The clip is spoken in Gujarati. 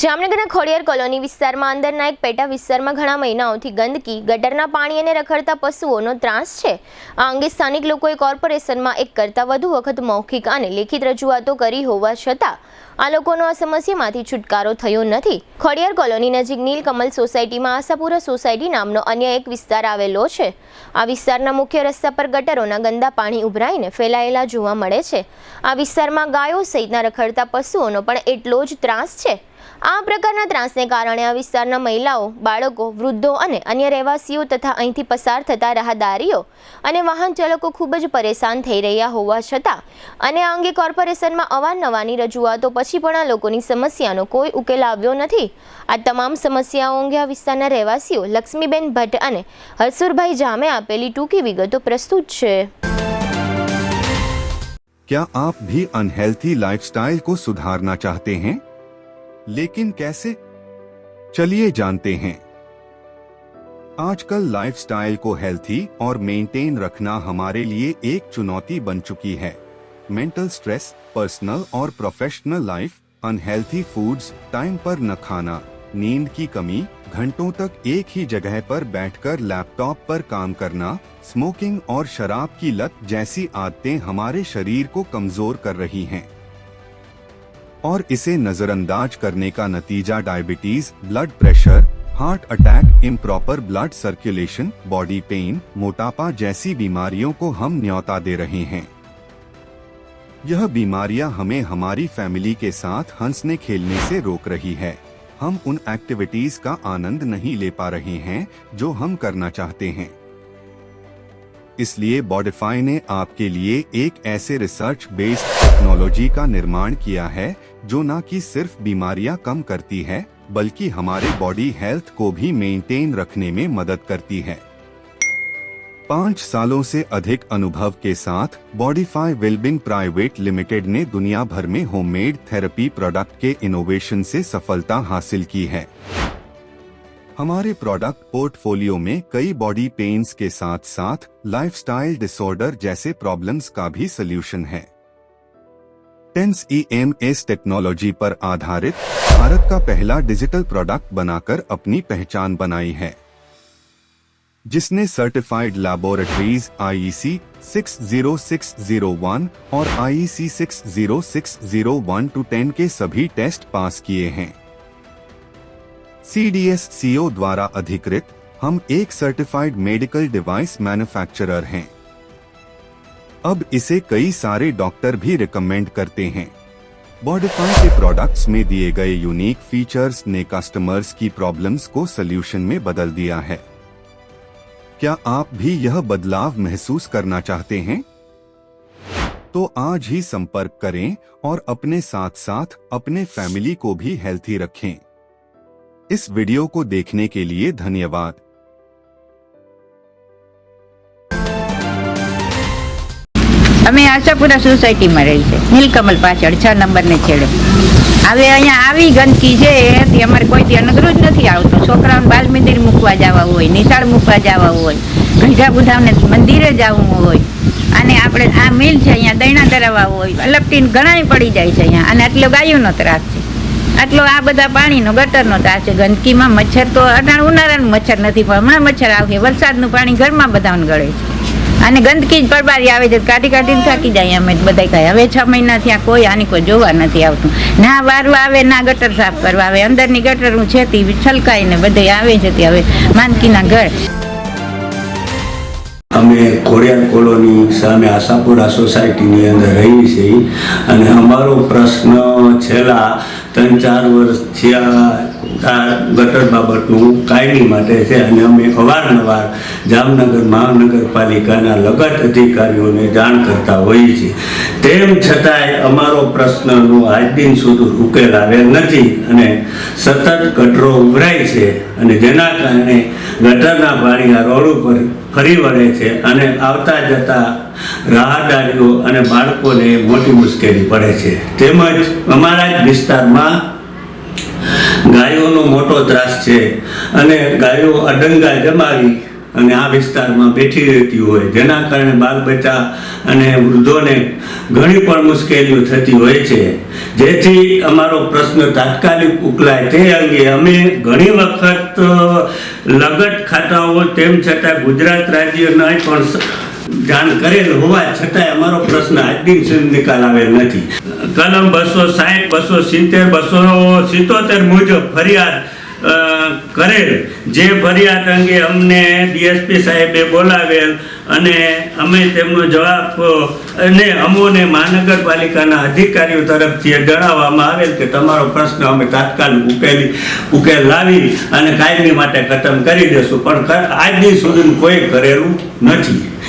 જામનગરના ખોડિયાર કોલોની વિસ્તારમાં અંદરના એક પેટા વિસ્તારમાં ઘણા મહિનાઓથી ગંદકી, ગટરના પાણી અને રખડતા પશુઓનો ત્રાસ છે. આ અંગે સ્થાનિક લોકોએ કોર્પોરેશનમાં એક કરતાં વધુ વખત મૌખિક અને લેખિત રજૂઆતો કરી હોવા છતાં આ લોકોનો આ સમસ્યામાંથી છુટકારો થયો નથી. ખોડિયાર કોલોની નજીક નીલકમલ સોસાયટીમાં આશાપુરા સોસાયટી નામનો અન્ય એક વિસ્તાર આવેલો છે. આ વિસ્તારના મુખ્ય રસ્તા પર ગટરોના ગંદા પાણી ઉભરાઈને ફેલાયેલા જોવા મળે છે. આ વિસ્તારમાં ગાયો સહિતના રખડતા પશુઓનો પણ એટલો જ ત્રાસ છે. આ પ્રકારના ત્રાસને કારણે આ વિસ્તારના મહિલાઓ, બાળકો, વૃદ્ધો અને અન્ય રહેવાસીઓ તથા અહીંથી પસાર થતા રાહદારીઓ અને વાહન ચાલકો ખૂબ જ પરેશાન થઈ રહ્યા હોવા છતાં અને આ અંગે કોર્પોરેશનમાં અવારનવારની રજૂઆતો પછી પણ આ લોકોની સમસ્યાનો કોઈ ઉકેલ આવ્યો નથી. આ તમામ સમસ્યાઓ અંગે આ વિસ્તારના રહેવાસીઓ લક્ષ્મીબેન ભટ્ટ અને હરસુરભાઈ જામે આપેલી ટૂંકી વિગતો પ્રસ્તુત છે. क्या आप भी अनहेल्थी लाइफस्टाइल को सुधारना चाहते हैं? लेकिन कैसे? चलिए जानते हैं। आजकल लाइफस्टाइल को हेल्थी और मेंटेन रखना हमारे लिए एक चुनौती बन चुकी है. मेंटल स्ट्रेस, पर्सनल और professional life, unhealthy foods, time पर न खाना, नींद की कमी, घंटों तक एक ही जगह पर बैठकर लैपटॉप पर काम करना, स्मोकिंग और शराब की लत जैसी आदतें हमारे शरीर को कमजोर कर रही हैं और इसे नजरअंदाज करने का नतीजा diabetes, blood pressure, heart attack, improper blood circulation, body pain, मोटापा जैसी बीमारियों को हम न्योता दे रहे हैं. यह बीमारियां हमें हमारी फैमिली के साथ हंसने खेलने से रोक रही है. हम उन एक्टिविटीज का आनंद नहीं ले पा रहे हैं जो हम करना चाहते हैं. इसलिए बॉडिफाई ने आपके लिए एक ऐसे रिसर्च बेस्ड टेक्नोलॉजी का निर्माण किया है जो न कि सिर्फ बीमारियां कम करती है बल्कि हमारे बॉडी हेल्थ को भी मेंटेन रखने में मदद करती है. 5 सालों से अधिक अनुभव के साथ बॉडिफाई वेलबींग प्राइवेट लिमिटेड ने दुनिया भर में होममेड थेरेपी प्रोडक्ट के इनोवेशन से सफलता हासिल की है. हमारे प्रोडक्ट पोर्टफोलियो में कई बॉडी पेन्स के साथ साथ लाइफस्टाइल डिसऑर्डर जैसे प्रॉब्लम्स का भी सलूशन है. टेंस EMS टेक्नोलॉजी पर आधारित भारत का पहला डिजिटल प्रोडक्ट बनाकर अपनी पहचान बनाई है, जिसने सर्टिफाइड लैबोरेटरीज IEC 60601 और IEC 60601-10 के सभी टेस्ट पास किए हैं. CDSCO द्वारा अधिकृत हम एक सर्टिफाइड मेडिकल डिवाइस मैन्युफैक्चरर हैं. अब इसे कई सारे डॉक्टर भी रिकमेंड करते हैं. बॉडिफाई के प्रोडक्ट्स में दिए गए यूनिक फीचर्स ने कस्टमर्स की प्रॉब्लम्स को सल्यूशन में बदल दिया है. क्या आप भी यह बदलाव महसूस करना चाहते हैं? तो आज ही संपर्क करें और अपने साथ साथ अपने फैमिली को भी हेल्थी रखें. इस वीडियो को देखने के लिए धन्यवाद. અમે આશાપુરા સોસાયટીમાં રહી છે, નીલકમલ પાછળ 6 નંબરને છેડે. હવે અહીંયા આવી ગંદકી છે એથી અમારે કોઈથી અનગરું જ નથી આવતું. છોકરાઓને બાલ મંદિર મૂકવા જવા હોય, નિશાળ મૂકવા જવા હોય, ગંઢા બુઢાઓને મંદિરે જવું હોય અને આપણે આ મિલ છે અહીંયા દૈણા ધરાવવા હોય, અલપટીને ઘણાય પડી જાય છે અહીંયા. અને આટલો ગાયોનો ત્રાસ છે, આટલો આ બધા પાણીનો ગટરનો ત્રાસ છે. ગંદકીમાં મચ્છર તો અટાણ ઉનાળાનું મચ્છર નથી પણ હમણાં મચ્છર આવશે. વરસાદનું પાણી ઘરમાં બધાને ગળે છે અને ગંદકી જ પરબારી આવે છે. કાઢી કાઢીને થાકી જાય અમે બધા કહે. હવે 6 મહિનાથી આ કોઈ આની કોઈ જોવા નથી આવતું. ના વારવા આવે, ના ગટર સાફ કરવા આવે. અંદરની ગટરનું છે તે છલકાઈને બધે આવે છે તે હવે માનકીના ઘર. અમે ખોડિયાર કોલોની સામે આશાપુરા સોસાયટીની અંદર રહીએ છીએ અને અમારો પ્રશ્ન છેલ્લા 3-4 વર્ષ થયા ગટર બાબતનું કાયમી માટે છે અને અમે અવારનવાર જામનગર મહાનગરપાલિકાના લગત અધિકારીઓને જાણ કરતા હોઈએ છીએ. તેમ છતાંય અમારો પ્રશ્નનો આજ દિન સુધી ઉકેલ આવેલ નથી અને સતત ગટરો ઉભરાય છે અને જેના કારણે ગટરના પાણી આ રોડ ઉપર ફરી વળે છે અને આવતા જતા રાહદારીઓ અને બાળકોને મોટી મુશ્કેલી પડે છે. તેમજ અમારા જ વિસ્તારમાં ગાયોનો મોટો ત્રાસ છે અને ગાયો અડંગા જમાવી અને આ વિસ્તારમાં બેઠી રહેતી હોય, જેના કારણે બાળ બચ્ચા અને વૃદ્ધોને ઘણી પણ મુશ્કેલીઓ થતી હોય છે. જેથી અમારો પ્રશ્ન તાત્કાલિક ઉકેલાય તે અંગે અમે ઘણી વખત લગત ખાતાઓ તેમ છતાં ગુજરાત રાજ્યના પણ જાણ કરેલ હોવા છતાંય અમારો પ્રશ્ન આજ દિન સુધી નિકાલ આવેલ નથી. કલમ 260, 270, 277 મુજબ ફરિયાદ કરેલ, જે ફરિયાદ અંગે અમને ડીએસપી સાહેબે બોલાવેલ અને અમે તેમનો જવાબ અને અમોને મહાનગરપાલિકાના અધિકારીઓ તરફથી જણાવવામાં આવેલ કે તમારો પ્રશ્ન અમે તાત્કાલિક ઉકેલ લાવી અને કાયમી માટે ખતમ કરી દેશું, પણ આજ દિન સુધી કોઈ કરેલું નથી.